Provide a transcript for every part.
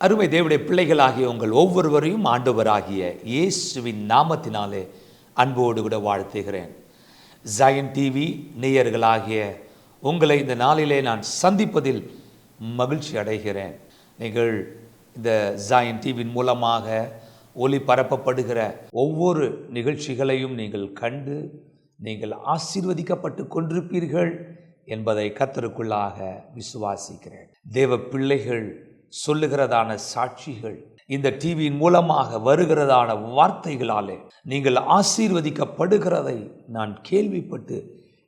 அருமை தேவனுடைய பிள்ளைகளாகிய உங்கள் ஒவ்வொருவரையும் ஆண்டவராகிய இயேசுவின் நாமத்தினாலே அன்போடு கூட வாழ்த்துகிறேன். ஜாயன் டிவி நேயர்களாகிய உங்களை இந்த நாளிலே நான் சந்திப்பதில் மகிழ்ச்சி அடைகிறேன். நீங்கள் இந்த ஜாயன் டிவியின் மூலமாக ஒளிபரப்பப்படுகிற ஒவ்வொரு நிகழ்ச்சிகளையும் நீங்கள் கண்டு நீங்கள் ஆசீர்வதிக்கப்பட்டு கொண்டிருப்பீர்கள் என்பதை கர்த்தருக்குள்ளாக விசுவாசிக்கிறேன். தேவ பிள்ளைகள் சொல்லுகிறதான சாட்சிகள், இந்த டிவியின் மூலமாக வருகிறதான வார்த்தைகளாலே நீங்கள் ஆசீர்வதிக்கப்படுகிறதை நான் கேள்விப்பட்டு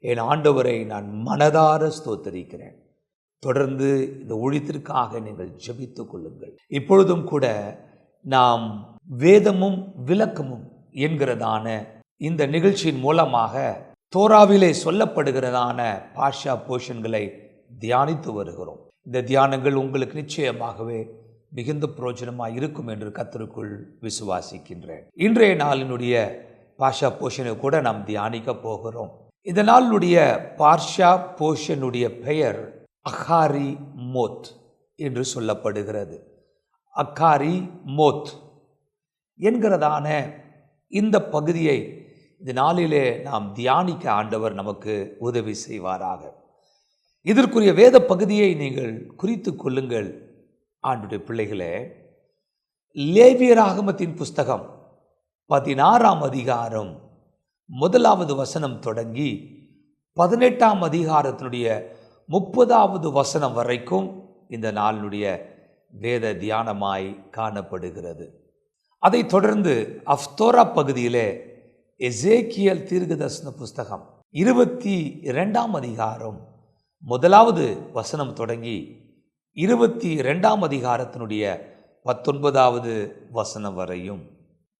என் ஆண்டவரை நான் மனதார ஸ்தோத்தரிக்கிறேன். தொடர்ந்து இந்த ஊழியத்திற்காக நீங்கள் ஜெபித்துக் கொள்ளுங்கள். இப்பொழுதும் கூட நாம் வேதமும் விளக்கமும் என்கிறதான இந்த நிகழ்ச்சியின் மூலமாக தோராவிலே சொல்லப்படுகிறதான பாஷா போஷன்களை தியானித்து வருகிறோம். இந்த தியானங்கள் உங்களுக்கு நிச்சயமாகவே மிகுந்த பிரயோஜனமாக இருக்கும் என்று கர்த்தருக்குள் விசுவாசிக்கின்றேன். இன்றைய நாளினுடைய பாஷா போஷனை கூட நாம் தியானிக்க போகிறோம். இந்த நாளினுடைய பாஷா போஷனுடைய பெயர் அகாரி மோத் என்று சொல்லப்படுகிறது. அகாரி மோத் என்கிறதான இந்த பகுதியை இந்த நாளிலே நாம் தியானிக்க ஆண்டவர் நமக்கு உதவி செய்வாராக. இதற்குரிய வேத பகுதியை நீங்கள் குறித்து கொள்ளுங்கள். ஆண்டுடைய பிள்ளைகளே, லேவியராகமத்தின் புஸ்தகம் 16ஆம் அதிகாரம் 1வது வசனம் தொடங்கி 18ஆம் அதிகாரத்தினுடைய 30வது வசனம் வரைக்கும் இந்த நாளினுடைய வேத தியானமாய் காணப்படுகிறது. அதைத் தொடர்ந்து அஃப்தோரா பகுதியிலே எசேக்கியேல் தீர்க்கதரிசன புஸ்தகம் 22ஆம் அதிகாரம் 1வது வசனம் தொடங்கி 22ஆம் அதிகாரத்தினுடைய 19வது வசனம் வரையும்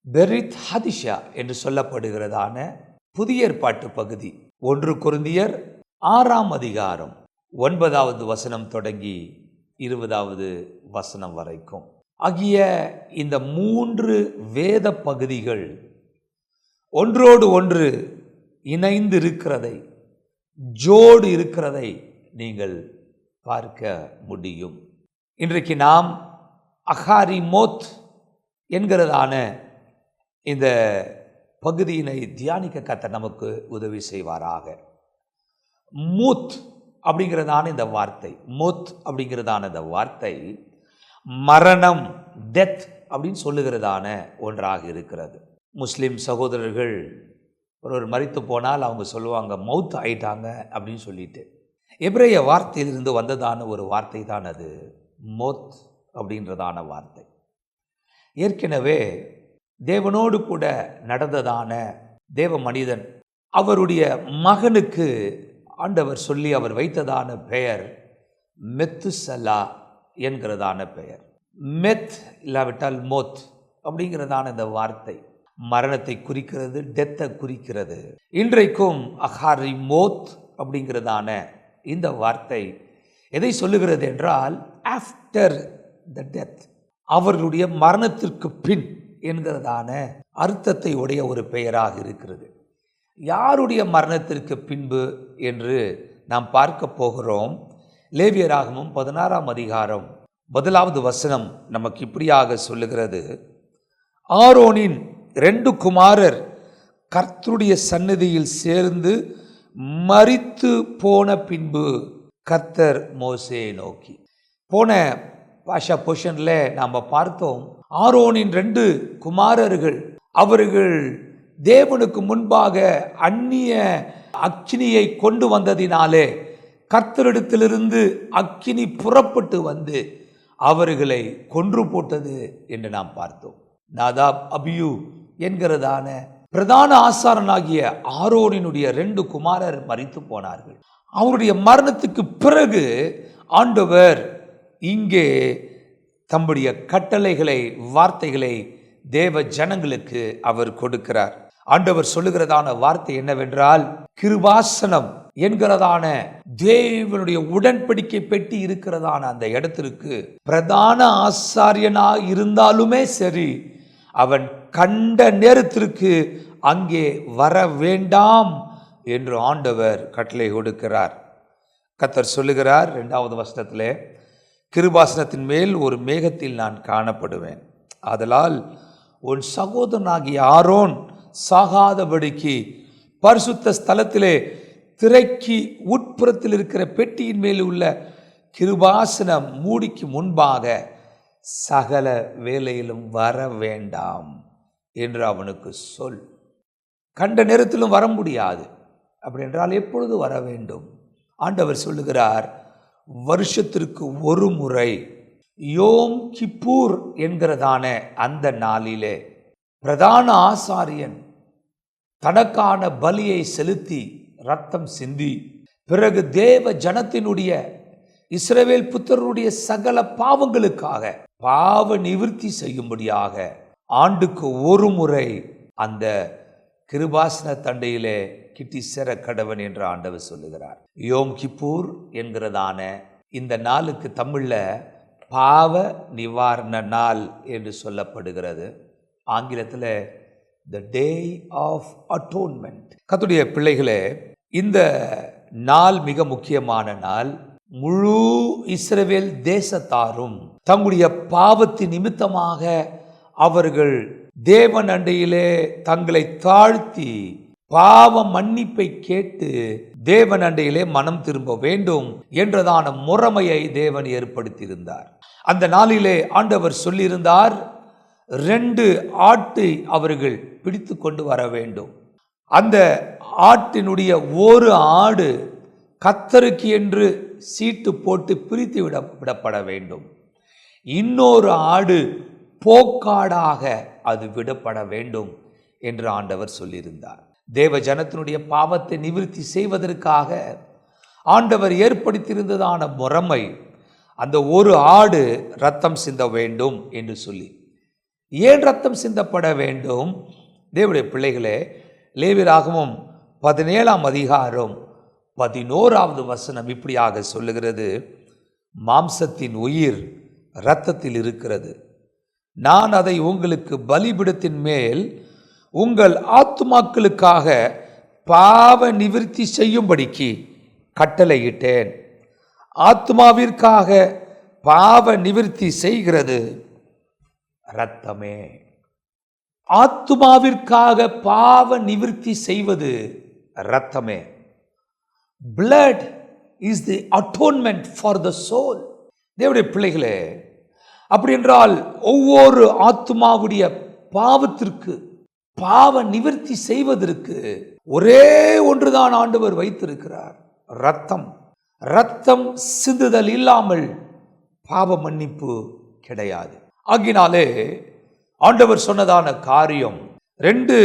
பெரித் ஹதிஷா என்று சொல்லப்படுகிறதான புதிய ஏற்பாட்டு பகுதி 1 கொரிந்தியர் 6ஆம் அதிகாரம் 9வது வசனம் தொடங்கி 20வது வசனம் வரைக்கும் ஆகிய இந்த 3 வேத பகுதிகள் ஒன்றோடு ஒன்று இணைந்து இருக்கிறதை, ஜோடு இருக்கிறதை நீங்கள் பார்க்க முடியும். இன்றைக்கு நாம் அகாரி மோத் என்கிறதான இந்த பகுதியினை தியானிக்க கர்த்தர் நமக்கு உதவி செய்வாராக. மூத் அப்படிங்கிறதான இந்த வார்த்தை, மோத் அப்படிங்கிறதான இந்த வார்த்தை மரணம், டெத் அப்படின்னு சொல்லுகிறதான ஒன்றாக இருக்கிறது. முஸ்லீம் சகோதரர்கள் ஒருவர் மரித்து போனால் அவங்க சொல்லுவாங்க மவுத் ஆயிட்டாங்க அப்படின்னு சொல்லிட்டு. எபிரேய வார்த்தையிலிருந்து வந்ததான ஒரு வார்த்தை தான் அது மோத் அப்படின்றதான வார்த்தை. ஏற்கனவே தேவனோடு கூட நடந்ததான தேவ மனிதன் அவருடைய மகனுக்கு ஆண்டவர் சொல்லி அவர் வைத்ததான பெயர் மெத்துசலா என்கிறதான பெயர். மெத் இல்லாவிட்டால் மோத் அப்படிங்கிறதான இந்த வார்த்தை மரணத்தை குறிக்கிறது, டெத்தை குறிக்கிறது. இன்றைக்கும் அகாரி மோத் அப்படிங்கிறதான இந்த வார்த்தை எதை சொல்லுகிறது என்றால் ஆஃப்டர் த டெத், அவர்களுடைய மரணத்திற்கு பின் என்கிறதான அர்த்தத்தை உடைய ஒரு பெயராக இருக்கிறது. யாருடைய மரணத்திற்கு பின்பு என்று நாம் பார்க்க போகிறோம். லேவியராகமம் 16ஆம் அதிகாரம் 1வது வசனம் நமக்கு இப்படியாக சொல்லுகிறது. ஆரோனின் 2 குமாரர் கர்த்தருடைய சந்நிதியில் சேர்ந்து மரித்து போன பின்பு கர்த்தர் மோசேயை நோக்கி. போன பாஷா போஷனில் நாம் பார்த்தோம், ஆரோனின் 2 குமாரர்கள் அவர்கள் தேவனுக்கு முன்பாக அந்நிய அக்கினியை கொண்டு வந்ததினாலே கர்த்தரிடத்திலிருந்து அக்கினி புறப்பட்டு வந்து அவர்களை கொன்று போட்டது என்று நாம் பார்த்தோம். நாதாப், அபியூ என்கிறதான பிரதான ஆசாரனாகிய ஆரோனினுடைய 2 குமாரர் மரித்து போனார்கள். அவருடைய மரணத்துக்கு பிறகு ஆண்டவர் இங்கே தம்முடைய கட்டளைகளை, வார்த்தைகளை தேவ ஜனங்களுக்கு அவர் கொடுக்கிறார். ஆண்டவர் சொல்லுகிறதான வார்த்தை என்னவென்றால், கிருபாசனம் என்கிறதான தேவனுடைய உடன்படிக்கை பெட்டி இருக்கிறதான அந்த இடத்திற்கு பிரதான ஆசாரியனா இருந்தாலுமே சரி, அவன் கண்ட நேரத்திற்கு அங்கே வர வேண்டாம் என்று ஆண்டவர் கட்டளை கொடுக்கிறார். கர்த்தர் சொல்லுகிறார் 2வது வசனத்திலே, கிருபாசனத்தின் மேல் ஒரு மேகத்தில் நான் காணப்படுவேன். ஆதலால் உன் சகோதரனாகிய ஆரோன் சாகாதபடிக்கு பரிசுத்த ஸ்தலத்திலே திரைக்கு உட்புறத்தில் இருக்கிற பெட்டியின் மேல் உள்ள கிருபாசன மூடிக்கு முன்பாக சகல வேலையிலும் வர வேண்டாம் என்று அவனுக்கு சொல். கண்ட நேரத்திலும் வர முடியாது. அப்படி என்றால் எப்பொழுது வர வேண்டும்? ஆண்டவர் சொல்லுகிறார், வருஷத்திற்கு ஒரு முறை யோம் கிப்பூர் என்கிறதான அந்த நாளிலே பிரதான ஆசாரியன் தனக்கான பலியை செலுத்தி ரத்தம் சிந்தி பிறகு தேவ ஜனத்தினுடைய இஸ்ரவேல் புத்திரருடைய சகல பாவங்களுக்காக பாவ நிவிர்த்தி செய்யும்படியாக ஆண்டுக்கு ஒரு முறை அந்த கிருபாசன தண்டையிலே கிட்டி சேர கடவன் என்று ஆண்டவர் சொல்லுகிறார். யோம் கிப்பூர் என்கிறதான இந்த நாளுக்கு தமிழ்ல பாவ நிவாரண நாள் என்று சொல்லப்படுகிறது. ஆங்கிலத்தில் த டே ஆஃப் அட்டோன்மெண்ட். கர்த்தருடைய பிள்ளைகளே, இந்த நாள் மிக முக்கியமான நாள். முழு இஸ்ரவேல் தேசத்தாரும் தங்களுடைய பாவத்தின் நிமித்தமாக அவர்கள் தேவன் அண்டையிலே தங்களை தாழ்த்தி பாவ மன்னிப்பை கேட்டு தேவன் அண்டையிலே மனம் திரும்ப வேண்டும் என்றதான முறைமையை தேவன் ஏற்படுத்தியிருந்தார். அந்த நாளிலே ஆண்டவர் சொல்லியிருந்தார், 2 ஆட்டை அவர்கள் பிடித்து கொண்டு வர வேண்டும். அந்த ஆட்டினுடைய ஒரு ஆடு கர்த்தருக்கு என்று சீட்டு போட்டு பிரித்து விடப்பட வேண்டும். இன்னொரு ஆடு போக்காடாக அது விடப்பட வேண்டும் என்று ஆண்டவர் சொல்லியிருந்தார். தேவ ஜனத்தினுடைய பாவத்தை நிவிர்த்தி செய்வதற்காக ஆண்டவர் ஏற்படுத்தியிருந்ததான முறைமை, அந்த ஒரு ஆடு ரத்தம் சிந்த வேண்டும் என்று சொல்லி. ஏன் ரத்தம் சிந்தப்பட வேண்டும்? தேவனுடைய பிள்ளைகளே, லேவியராகமம் 17ஆம் அதிகாரம் 11வது வசனம் இப்படியாக சொல்லுகிறது, மாம்சத்தின் உயிர் இரத்தத்தில் இருக்கிறது. நான் அதை உங்களுக்கு பலிபீடத்தின் மேல் உங்கள் ஆத்துமாக்களுக்காக பாவ நிவிர்த்தி செய்யும்படிக்கு கட்டளையிட்டேன். ஆத்துமாவிற்காக பாவ நிவிர்த்தி செய்கிறது இரத்தமே. ஆத்துமாவிற்காக பாவ நிவிர்த்தி செய்வது இரத்தமே. Blood is the atonement for the soul. தேவனுடைய பிள்ளைகளே, அப்படி என்றால் ஒவ்வொரு ஆத்துமாவுடைய பாவத்திற்கு பாவ நிவர்த்தி செய்வதற்கு ஒரே ஒன்றுதான் ஆண்டவர் வைத்திருக்கிறார், இரத்தம். இரத்தம் சிந்துதல் இல்லாமல் பாவ மன்னிப்பு கிடையாது. ஆகினாலே ஆண்டவர் சொன்னதான காரியம், 2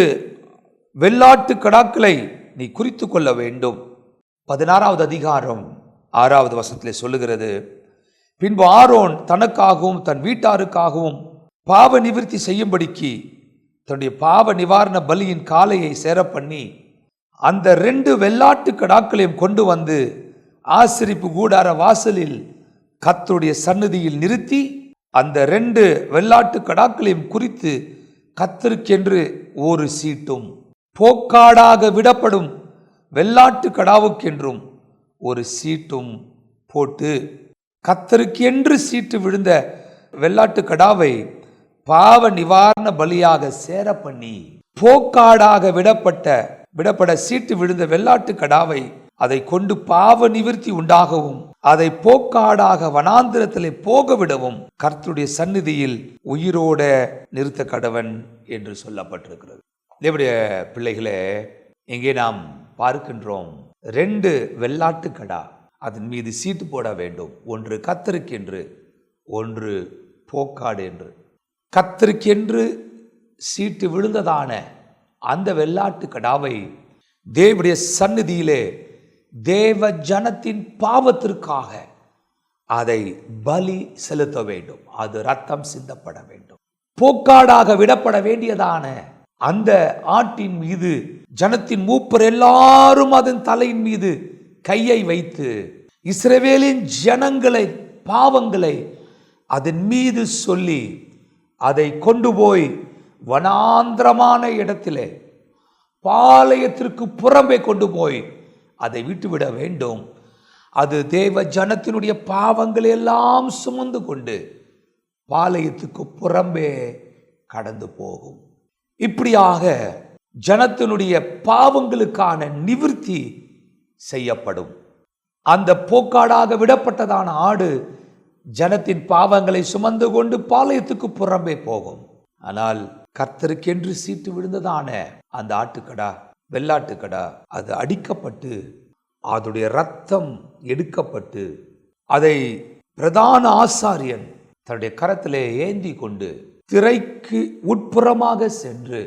வெள்ளாட்டு கடாக்களை நீ குறித்து கொள்ள வேண்டும். 16வது அதிகாரம் 6வது வசனத்திலே சொல்லுகிறது, பின்பு ஆரோன் தனக்காகவும் தன் வீட்டாருக்காகவும் பாவ நிவிர்த்தி செய்யும்படிக்கு தன்னுடைய பாவ நிவாரண பலியின் காளையை சேர பண்ணி அந்த 2 வெள்ளாட்டு கடாக்களையும் கொண்டு வந்து ஆசரிப்பு கூடார வாசலில் கர்த்தருடைய சந்நிதியில் நிறுத்தி அந்த 2 வெள்ளாட்டு கடாக்களையும் குறித்து கர்த்தருக்கென்று ஒரு சீட்டும் போக்காடாக விடப்படும் வெள்ளாட்டு கடாவுக்கென்றும் ஒரு சீட்டும் போட்டு கர்த்தருக்கென்று சீட்டு விழுந்த வெள்ளாட்டு கடாவை பாவ நிவாரண பலியாக சேர பண்ணி போக்காடாக விடப்பட சீட்டு விழுந்த வெள்ளாட்டு கடாவை அதை கொண்டு பாவ நிவிர்த்தி உண்டாகவும் அதை போக்காடாக வனாந்திரத்திலே போக விடவும் கர்த்தருடைய சந்நிதியில் உயிரோட நிறுத்த கடவன் என்று சொல்லப்பட்டிருக்கிறது. தேவனுடைய பிள்ளைகளே, இங்கே நாம் பார்க்கின்றோம் 2 வெள்ளாட்டு கடா, அதன் மீது சீட்டு போட வேண்டும். ஒன்று கர்த்தருக்கென்று, ஒன்று போக்காடு என்று. கர்த்தருக்கென்று சீட்டு விழுந்ததான அந்த வெள்ளாட்டு கடாவை தேவனுடைய சந்நிதியிலே தேவ ஜனத்தின் பாவத்திற்காக அதை பலி செலுத்த வேண்டும். அது ரத்தம் சிந்தப்பட வேண்டும். போக்காடாக விடப்பட வேண்டியதான அந்த ஆட்டின் மீது ஜனத்தின் மூப்பர் எல்லாரும் அதன் தலையின் மீது கையை வைத்து இஸ்ரவேலின் ஜனங்களை பாவங்களை அதன் மீது சொல்லி அதை கொண்டு போய் வனாந்திரமான இடத்திலே பாளையத்திற்கு புறம்பே கொண்டு போய் அதை விட்டுவிட வேண்டும். அது தேவ ஜனத்தினுடைய பாவங்களை எல்லாம் சுமந்து கொண்டு பாளையத்துக்கு புறம்பே கடந்து போகும். இப்படியாக ஜனத்தினுடைய பாவங்களுக்கான நிவிர்த்தி செய்யப்படும். அந்த போக்காடாக விடப்பட்டதான ஆடு ஜனத்தின் பாவங்களை சுமந்து கொண்டு பாளையத்துக்கு புறம்பே போகும். ஆனால் கர்த்தருக்கென்று சீட்டு விழுந்ததான அந்த ஆட்டுக்கடா, வெள்ளாட்டுக்கடா, அது அடிக்கப்பட்டு அதனுடைய இரத்தம் எடுக்கப்பட்டு அதை பிரதான ஆசாரியன் தன்னுடைய கரத்திலே ஏந்தி கொண்டு திரைக்கு உட்புறமாக சென்று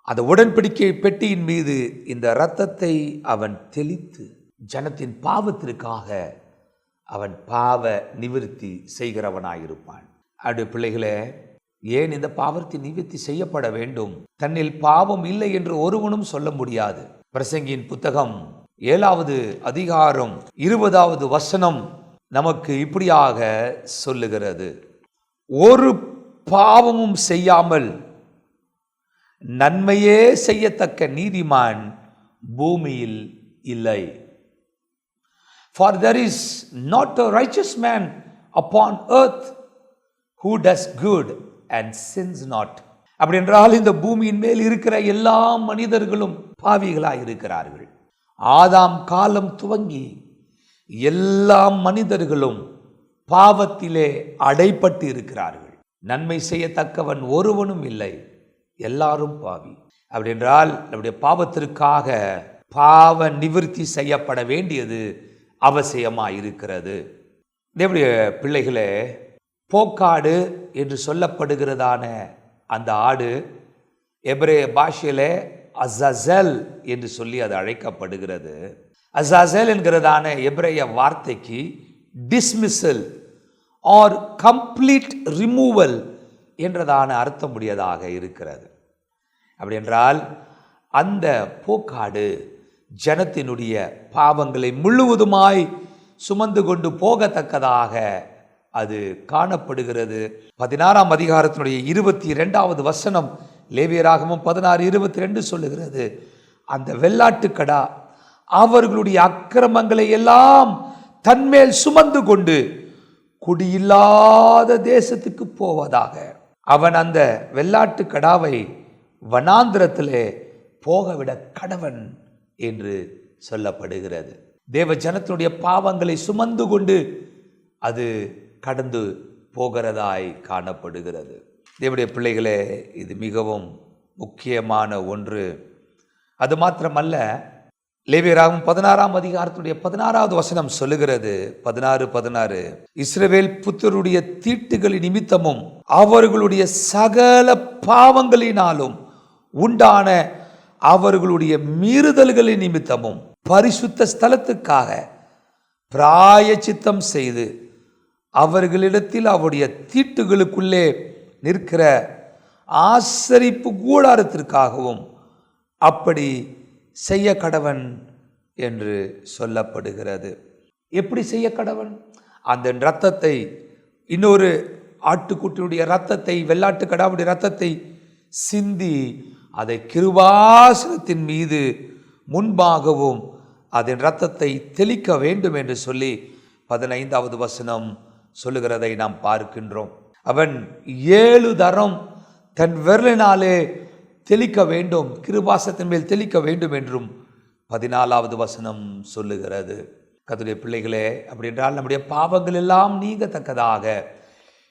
அந்த உடன்படிக்கை பெட்டியின் மீது இந்த இரத்தத்தை அவன் தெளித்து ஜனத்தின் பாவத்திற்காக அவன் பாவ நிவிர்த்தி செய்கிறவனாயிருப்பான். அப்படி பிள்ளைகளே, ஏன் இந்த பாவத்தின் நிவிர்த்தி செய்யப்பட வேண்டும்? தன்னில் பாவம் இல்லை என்று ஒருவனும் சொல்ல முடியாது. பிரசங்கியின் புத்தகம் 7வது அதிகாரம் 20வது வசனம் நமக்கு இப்படியாக சொல்லுகிறது, ஒரு பாவமும் செய்யாமல் நன்மையே செய்யத்தக்க நீதிமான் பூமியில் இல்லை. For there is not a righteous man upon earth who does good and sins not. அப்படி என்றால் இந்த பூமியின் மேல் இருக்கிற எல்லா மனிதர்களும் பாவிகளாய் இருக்கிறார்கள். ஆதாம் காலம் துவங்கி எல்லா மனிதர்களும் பாவத்திலே அடைப்பட்டு இருக்கிறார்கள். நன்மை செய்யத்தக்கவன் ஒருவனும் இல்லை, எல்லாரும் பாவி. அப்படி என்றால் நம்முடைய பாவத்திற்காக பாவ நிவிர்த்தி செய்யப்பட வேண்டியது அவசியமாக இருக்கிறது. தேவனுடைய பிள்ளைகளே, போக்காடு என்று சொல்லப்படுகிறதான அந்த ஆடு எபிரேய பாஷையிலே அசாசல் என்று சொல்லி அது அழைக்கப்படுகிறது. அசாசல் என்கிறதான எபிரேய வார்த்தைக்கு டிஸ்மிசல் ஆர் கம்ப்ளீட் ரிமூவல் என்றதான அர்த்தமுடையதாக இருக்கிறது. அப்படி என்றால் அந்த போக்காடு ஜனத்தினுடைய பாவங்களை முழுவதுமாய் சுமந்து கொண்டு போகத்தக்கதாக அது காணப்படுகிறது. 16ஆம் அதிகாரத்தினுடைய 22வது வசனம் லேவியராகமம் 16:22 சொல்லுகிறது, அந்த வெள்ளாட்டுக்கடா அவர்களுடைய அக்கிரமங்களை எல்லாம் தன்மேல் சுமந்து கொண்டு குடியில்லாத தேசத்துக்கு போவதாக. அவன் அந்த வெள்ளாட்டு கடாவை வனாந்திரத்திலே போகவிட கடவன் என்று சொல்லப்படுகிறது. தேவ ஜனத்தினுடைய பாவங்களை சுமந்து கொண்டு அது கடந்து போகிறதாய் காணப்படுகிறது. தேவனுடைய பிள்ளைகளே, இது மிகவும் முக்கியமான ஒன்று. அது மாத்திரமல்ல, லேவியராகமம் 16ஆம் அதிகாரத்துடைய 16வது வசனம் சொல்லுகிறது, 16 இஸ்ரவேல் புத்தருடைய தீட்டுகளின் நிமித்தமும் அவர்களுடைய சகல பாவங்களினாலும் உண்டான அவர்களுடைய மீறுதல்களின் நிமித்தமும் பரிசுத்த ஸ்தலத்துக்காக பிராயச்சித்தம் செய்து அவர்களிடத்தில் அவருடைய தீட்டுகளுக்குள்ளே நிற்கிற ஆசரிப்பு கூடாரத்திற்காகவும் அப்படி செய்ய கடவன் என்று சொல்லப்படுகிறது. எப்படி செய்ய கடவன்? அந்த இரத்தத்தை, இன்னொரு ஆட்டுக்குட்டியுடைய இரத்தத்தை, வெள்ளாட்டு கடாவுடைய இரத்தத்தை சிந்தி அதை கிருபாசனத்தின் மீது முன்பாகவும் அதன் இரத்தத்தை தெளிக்க வேண்டும் என்று சொல்லி 15வது வசனம் சொல்லுகிறதை நாம் பார்க்கின்றோம். அவன் 7 தரம் தன் விரலினாலே தெளிக்க வேண்டும், கிருபாசனத்தின் மேல் தெளிக்க வேண்டும் என்றும் 14வது வசனம் சொல்லுகிறது. கர்த்தருடைய பிள்ளைகளே, அப்படி என்றால் நம்முடைய பாவங்கள் எல்லாம் நீங்கத்தக்கதாக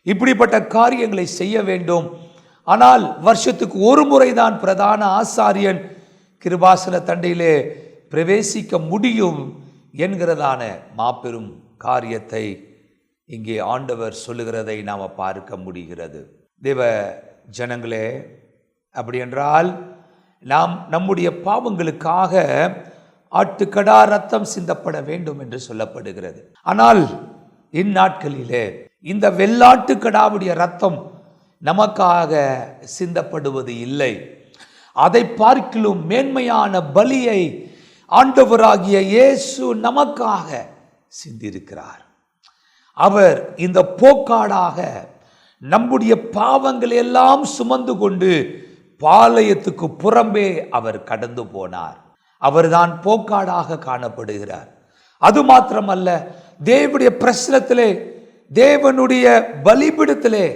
இப்படிப்பட்ட காரியங்களை செய்ய வேண்டும். ஆனால் வருஷத்துக்கு ஒரு முறைதான் பிரதான ஆசாரியன் கிருபாசன தண்டையிலே பிரவேசிக்க முடியும் என்கிறதான மாபெரும் காரியத்தை இங்கே ஆண்டவர் சொல்லுகிறதை நாம் பார்க்க முடிகிறது. தேவ ஜனங்களே, அப்படி என்றால் நாம் நம்முடைய பாவங்களுக்காக ஆட்டுக்கடா ரத்தம் சிந்தப்பட வேண்டும் என்று சொல்லப்படுகிறது. ஆனால் இந்நாட்களிலே இந்த வெள்ளாட்டுக்கடாவுடைய ரத்தம் நமக்காக சிந்தப்படுவது இல்லை. அதை பார்க்கிலும் மேன்மையான பலியை ஆண்டவராகிய இயேசு நமக்காக சிந்திருக்கிறார். அவர் இந்த போக்காடாக நம்முடைய பாவங்களை எல்லாம் சுமந்து கொண்டு பாளையத்துக்கு புறம்பே அவர் கடந்து போனார். அவர்தான் போக்காடாக காணப்படுகிறார். அது மாத்திரமல்ல, தேவனுடைய பிரசனத்திலே, தேவனுடைய பலிபீடத்திலே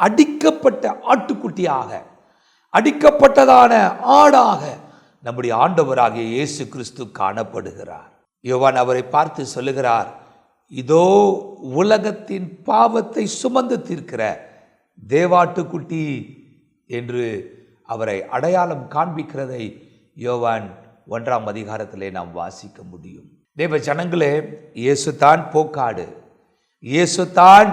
அடிக்கப்பட்ட ஆட்டுக்குட்டியாக, அடிக்கப்பட்டதான ஆடாக நம்முடைய ஆண்டவராகிய இயேசு கிறிஸ்து காணப்படுகிறார். யோவான் அவரை பார்த்து சொல்லுகிறார், இதோ உலகத்தின் பாவத்தை சுமந்து தீர்க்கிற தேவாட்டுக்குட்டி என்று அவரை அடையாளம் காண்பிக்கிறதை யோவான் 1ஆம் அதிகாரத்திலே நாம் வாசிக்க முடியும். தேவ ஜனங்களே, இயேசு தான் போக்காடு, இயேசு தான்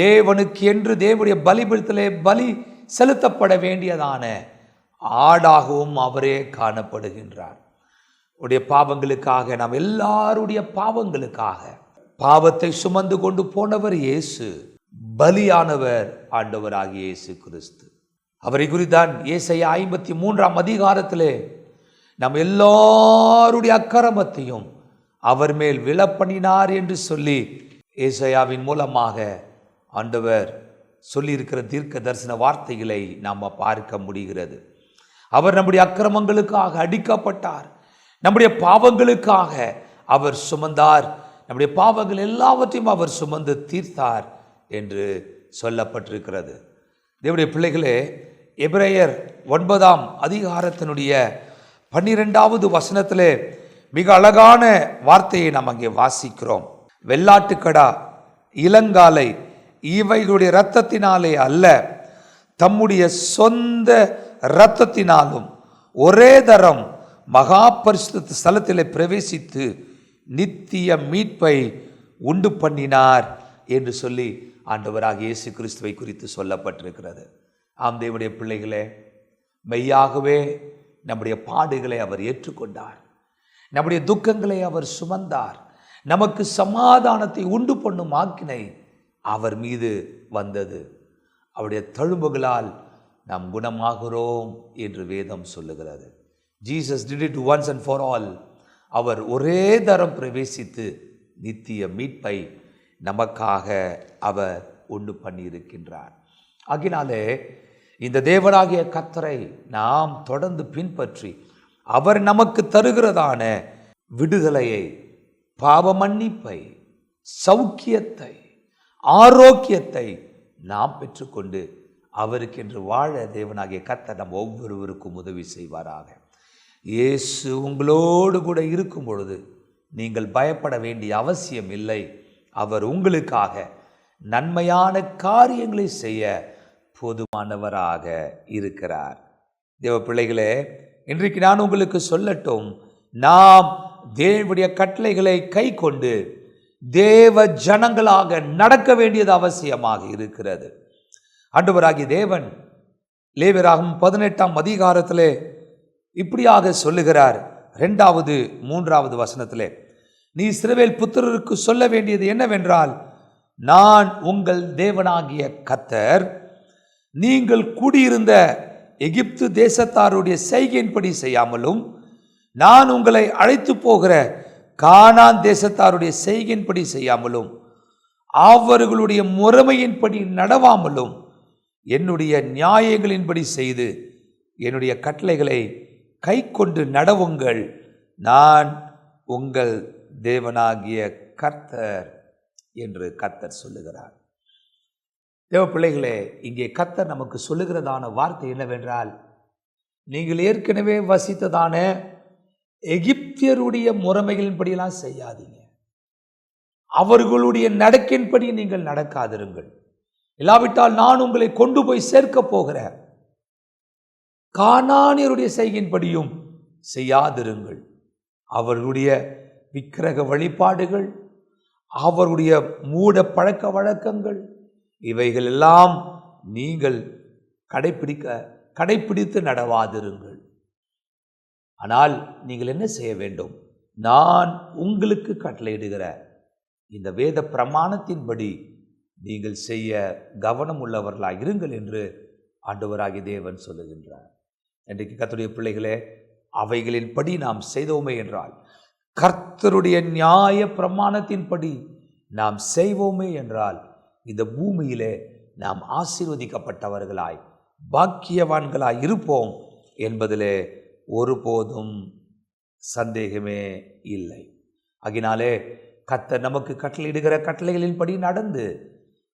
தேவனுக்கு என்று தேவனுடைய பலிபீடத்திலே பலி செலுத்தப்பட வேண்டியதான ஆடாகவும் அவரே காணப்படுகின்றார். உடைய பாவங்களுக்காக, நாம் எல்லாருடைய பாவங்களுக்காக பாவத்தை சுமந்து கொண்டு போனவர் இயேசு, பலியானவர் ஆண்டவராகிய இயேசு கிறிஸ்து. அவரை குறித்தான் ஏசாயா 53ஆம் அதிகாரத்திலே நம் எல்லாருடைய அக்கிரமத்தையும் அவர் மேல் விழப்பண்ணினார் என்று சொல்லி ஏசாயாவின் மூலமாக ஆண்டவர் சொல்லியிருக்கிற தீர்க்க தரிசன வார்த்தைகளை நாம் பார்க்க முடிகிறது. அவர் நம்முடைய அக்கிரமங்களுக்காக அடிக்கப்பட்டார், நம்முடைய பாவங்களுக்காக அவர் சுமந்தார், நம்முடைய பாவங்கள் எல்லாவற்றையும் அவர் சுமந்து தீர்த்தார் என்று சொல்லப்பட்டிருக்கிறது. தேவனுடைய பிள்ளைகளே, எபிரேயர் 9ஆம் அதிகாரத்தினுடைய 12வது வசனத்திலே மிக அழகான வார்த்தையை நாம் அங்கே வாசிக்கிறோம். வெள்ளாட்டுக்கடா, இளங்காலை இவைகளுடைய இரத்தத்தினாலே அல்ல, தம்முடைய சொந்த இரத்தத்தினாலும் ஒரே தரம் மகா பரிசுத்த ஸ்தலத்திலே பிரவேசித்து நித்திய மீட்பை உண்டு பண்ணினார் என்று சொல்லி ஆண்டவராகிய இயேசு கிறிஸ்துவை குறித்து சொல்லப்பட்டிருக்கிறது. ஆம் தேவனுடைய பிள்ளைகளே, மெய்யாகவே நம்முடைய பாடுகளை அவர் ஏற்றுக்கொண்டார், நம்முடைய துக்கங்களை அவர் சுமந்தார், நமக்கு சமாதானத்தை உண்டு பண்ணும் ஆக்கினை அவர் மீது வந்தது. அவருடைய தழும்புகளால் நாம் குணமாகிறோம் என்று வேதம் சொல்லுகிறது. Jesus did it once and for all. அவர் ஒரே தரம் பிரவேசித்து நித்திய மீட்பை நமக்காக அவர் உண்டு பண்ணியிருக்கின்றார். ஆகினாலே இந்த தேவனாகிய கர்த்தரை நாம் தொடர்ந்து பின்பற்றி அவர் நமக்கு தருகிறதான விடுதலையை, பாவ மன்னிப்பை, சௌக்கியத்தை, ஆரோக்கியத்தை நாம் பெற்றுக்கொண்டு அவருக்கென்று வாழ தேவனாகிய கர்த்தர் நம் ஒவ்வொருவருக்கும் உதவி செய்வாராக. இயேசு உங்களோடு கூட இருக்கும் பொழுது நீங்கள் பயப்பட வேண்டிய அவசியம் இல்லை. அவர் உங்களுக்காக நன்மையான காரியங்களை செய்ய போதுமானவராக இருக்கிறார். தேவ பிள்ளைகளே, இன்றைக்கு நான் உங்களுக்கு சொல்லட்டும், நாம் தேவனுடைய கட்டளைகளை கை கொண்டு தேவ ஜனங்களாக நடக்க வேண்டியது அவசியமாக இருக்கிறது. ஆண்டவராகிய தேவன் லேவியராகமம் 18ஆம் அதிகாரத்திலே இப்படியாக சொல்லுகிறார். 2வது 3வது வசனத்திலே, நீ இஸ்ரவேல் புத்திரருக்கு சொல்ல வேண்டியது என்னவென்றால், நான் உங்கள் தேவனாகிய கர்த்தர், நீங்கள் குடியிருந்த எகிப்து தேசத்தாருடைய செய்கையின்படி செய்யாமலும், நான் உங்களை அழைத்து போகிற கானான் தேசத்தாருடைய செய்கையின்படி செய்யாமலும், அவர்களுடைய முறைமையின்படி நடவாமலும், என்னுடைய நியாயங்களின்படி செய்து என்னுடைய கட்டளைகளை கை கொண்டு நடவுங்கள், நான் உங்கள் தேவனாகிய கர்த்தர் என்று கர்த்தர் சொல்லுகிறார். தேவ பிள்ளைகளே, இங்கே கர்த்தர் நமக்கு சொல்லுகிறதான வார்த்தை என்னவென்றால், நீங்கள் ஏற்கனவே வசித்ததான எகிப்தியருடைய முறைமைகளின்படியெல்லாம் செய்யாதீங்க, அவர்களுடைய நடக்கின்படி நீங்கள் நடக்காதிருங்கள். இல்லாவிட்டால் நான் உங்களை கொண்டு போய் சேர்க்க போகிற கானானியருடைய செய்கையின்படியும் செய்யாதிருங்கள். அவர்களுடைய விக்கிரக வழிபாடுகள், அவருடைய மூட பழக்க வழக்கங்கள், இவைகள் எல்லாம் நீங்கள் கடைப்பிடித்து நடவாதிருங்கள். ஆனால் நீங்கள் என்ன செய்ய வேண்டும்? நான் உங்களுக்கு கட்டளையிடுகிற இந்த வேத பிரமாணத்தின்படி நீங்கள் செய்ய கவனம் உள்ளவர்களாக இருங்கள் என்று ஆண்டவராகிய தேவன் சொல்லுகின்றார். இன்றைக்கு கர்த்தருடைய பிள்ளைகளே, அவைகளின்படி நாம் செய்தோமே என்றால், கர்த்தருடைய நியாய பிரமாணத்தின்படி நாம் செய்வோமே என்றால், இந்த பூமியிலே நாம் ஆசீர்வதிக்கப்பட்டவர்களாய் பாக்கியவான்களாய் இருப்போம் என்பதிலே ஒருபோதும் சந்தேகமே இல்லை. ஆகினாலே கர்த்தர் நமக்கு கட்டளையிடுகிற கட்டளைகளின்படி நடந்து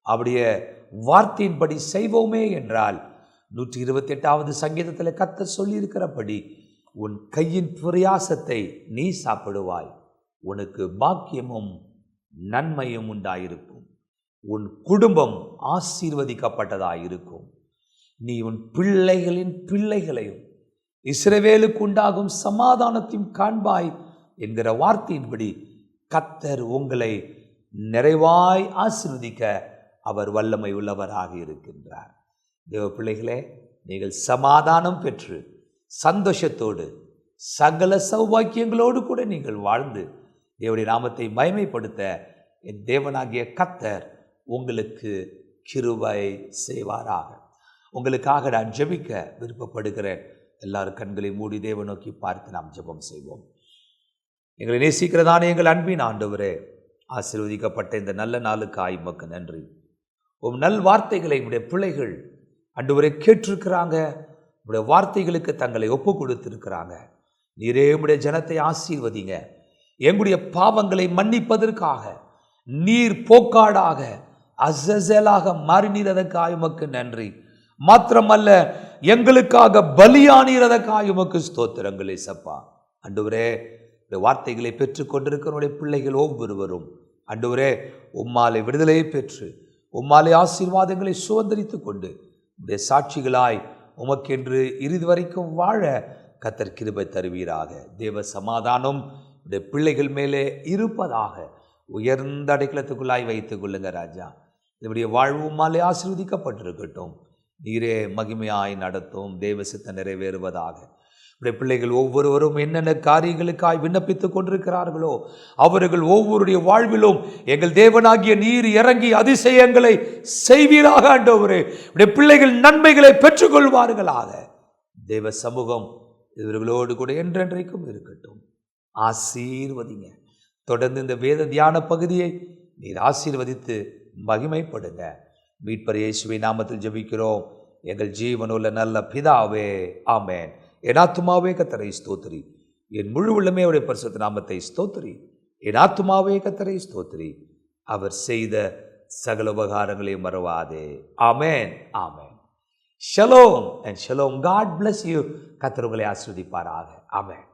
அவருடைய வார்த்தையின்படி செய்வோமே என்றால் 128வது சங்கீதத்தில் கர்த்தர் சொல்லியிருக்கிறபடி உன் கையின் பிரயாசத்தை நீ சாப்பிடுவாய், உனக்கு பாக்கியமும் நன்மையும் உண்டாயிருக்கும், உன் குடும்பம் ஆசீர்வதிக்கப்பட்டதாயிருக்கும், நீ உன் பிள்ளைகளின் பிள்ளைகளையும் இஸ்ரவேலுக்கு உண்டாகும் சமாதானத்தையும் காண்பாய் என்கிற வார்த்தையின்படி கர்த்தர் உங்களை நிறைவாய் ஆசீர்வதிக்க அவர் வல்லமை உள்ளவராக இருக்கின்றார். தேவ பிள்ளைகளே, நீங்கள் சமாதானம் பெற்று சந்தோஷத்தோடு சகல சௌபாக்கியங்களோடு கூட நீங்கள் வாழ்ந்து தேவனுடைய நாமத்தை மகிமைப்படுத்த என் தேவனாகிய கர்த்தர் உங்களுக்கு கிருபை செய்வாராக. உங்களுக்காக நான் ஜெபிக்க விருப்பப்படுகிறேன். எல்லாரும் கண்களை மூடி தேவ நோக்கி பார்த்து நாம் ஜெபம் செய்வோம். எங்களை நேசிக்கிறதான எங்கள் அன்பின் ஆண்டவரே, ஆசீர்வதிக்கப்பட்ட இந்த நல்ல நாளுக்காய் உமக்கு நன்றி. உம் நல் வார்த்தைகளை உடைய பிள்ளைகள் ஆண்டவரே கேட்டிருக்கிறாங்க, உடைய வார்த்தைகளுக்கு தங்களை ஒப்பு கொடுத்திருக்கிறாங்க. நீரே உடைய ஜனத்தை ஆசீர்வதிங்க. எங்களுடைய பாவங்களை மன்னிப்பதற்காக நீர் போக்காடாக அசசலாக மாறினதற்காக உமக்கு நன்றி. மாத்திரமல்ல, எங்களுக்காக பலியானதற்காக உமக்கு ஸ்தோத்திரங்கள் இயேசப்பா. ஆண்டவரே, இந்த வார்த்தைகளை பெற்றுக் கொண்டிருக்கிற பிள்ளைகள் ஒவ்வொருவரும் ஆண்டவரே உம்மாலை விடுதலையை பெற்று உம்மாலை ஆசீர்வாதங்களை சுதந்திரித்துக் கொண்டு இந்த சாட்சிகளாய் உமக்கென்று இறுதி வரைக்கும் வாழ கர்த்தர் கிருபை தருவீராக. தேவ சமாதானம் இந்த பிள்ளைகள் மேலே இருப்பதாக உயர்ந்த அடைக்கலத்துக்குள்ளாய் வைத்துக் கொள்ளுங்க ராஜா. இதனுடைய வாழ்வு உம்மாலே ஆசீர்வதிக்கப்பட்டிருக்கட்டும். நீரே மகிமையாய் நடத்தும். தேவ சித்தம் நிறைவேறுவதாக. உடைய பிள்ளைகள் ஒவ்வொருவரும் என்னென்ன காரியங்களுக்காய் விண்ணப்பித்துக் கொண்டிருக்கிறார்களோ அவர்கள் ஒவ்வொருடைய வாழ்விலும் எங்கள் தேவனாகிய நீர் இறங்கி அதிசயங்களை செய்வீராக. ஆண்டவரே, உடைய பிள்ளைகள் நன்மைகளை பெற்றுக்கொள்வார்களாக. தேவ சமூகம் இவர்களோடு கூட என்றென்றைக்கும் இருக்கட்டும். ஆசீர்வதிங்க. தொடர்ந்து இந்த வேத தியான பகுதியை நீர் ஆசீர்வதித்து மகிமைப்படுங்க. மீட்பர் இயேசுவின் நாமத்தில் ஜெபிக்கிறோம் எங்கள் ஜீவனுள்ள நல்ல பிதாவே, ஆமென். என் ஆத்துமாவே கர்த்தரை ஸ்தோத்திரி, என் முழு உள்ளமே அவருடைய பரிசுத்த நாமத்தை ஸ்தோத்திரி. என் ஆத்துமாவே கர்த்தரை ஸ்தோத்திரி, அவர் செய்த சகல உபகாரங்களையும் மறவாதே. Amen, amen. Shalom and shalom. God bless you. கர்த்தர் உங்களை ஆசீர்வதிப்பாராக. ஆமென்.